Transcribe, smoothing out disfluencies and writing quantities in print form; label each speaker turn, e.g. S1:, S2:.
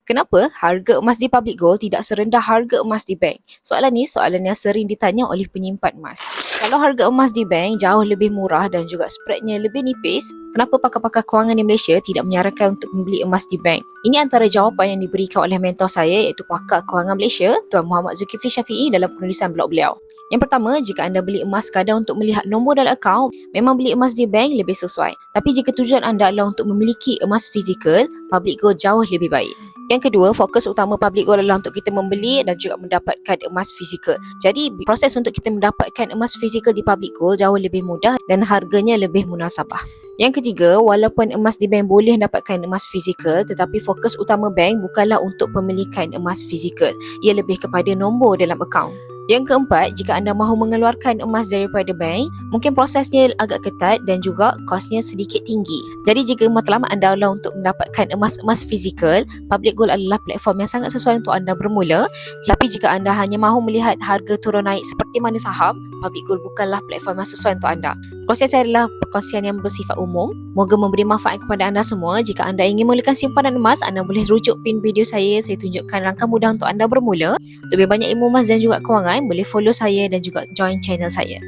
S1: Kenapa harga emas di public gold tidak serendah harga emas di bank? Soalan ni soalan yang sering ditanya oleh penyimpan emas. Kalau harga emas di bank jauh lebih murah dan juga spreadnya lebih nipis, kenapa pakar-pakar kewangan di Malaysia tidak menyarankan untuk membeli emas di bank? Ini antara jawapan yang diberikan oleh mentor saya iaitu pakar kewangan Malaysia, Tuan Muhammad Zulkifli Syafiee dalam penulisan blog beliau. Yang pertama, jika anda beli emas sekadar untuk melihat nombor dalam akaun, memang beli emas di bank lebih sesuai. Tapi jika tujuan anda adalah untuk memiliki emas fizikal, public gold jauh lebih baik. Yang kedua, fokus utama public gold adalah untuk kita membeli dan juga mendapatkan emas fizikal. Jadi, proses untuk kita mendapatkan emas fizikal di public gold jauh lebih mudah dan harganya lebih munasabah. Yang ketiga, walaupun emas di bank boleh mendapatkan emas fizikal, tetapi fokus utama bank bukanlah untuk pemilikan emas fizikal. Ia lebih kepada nombor dalam akaun. Yang keempat, jika anda mahu mengeluarkan emas daripada bank, mungkin prosesnya agak ketat dan juga kosnya sedikit tinggi. Jadi jika matlamat anda adalah untuk mendapatkan emas fizikal, public gold adalah platform yang sangat sesuai untuk anda bermula. Tapi jika anda hanya mahu melihat harga turun naik seperti mana saham, public gold bukanlah platform yang sesuai untuk anda. Proses saya adalah perkongsian yang bersifat umum. Moga memberi manfaat kepada anda semua. Jika anda ingin memulakan simpanan emas, anda boleh rujuk pin video saya. Saya tunjukkan rangka mudah untuk anda bermula. Lebih banyak ilmu emas dan juga kewangan, boleh follow saya dan juga join channel saya.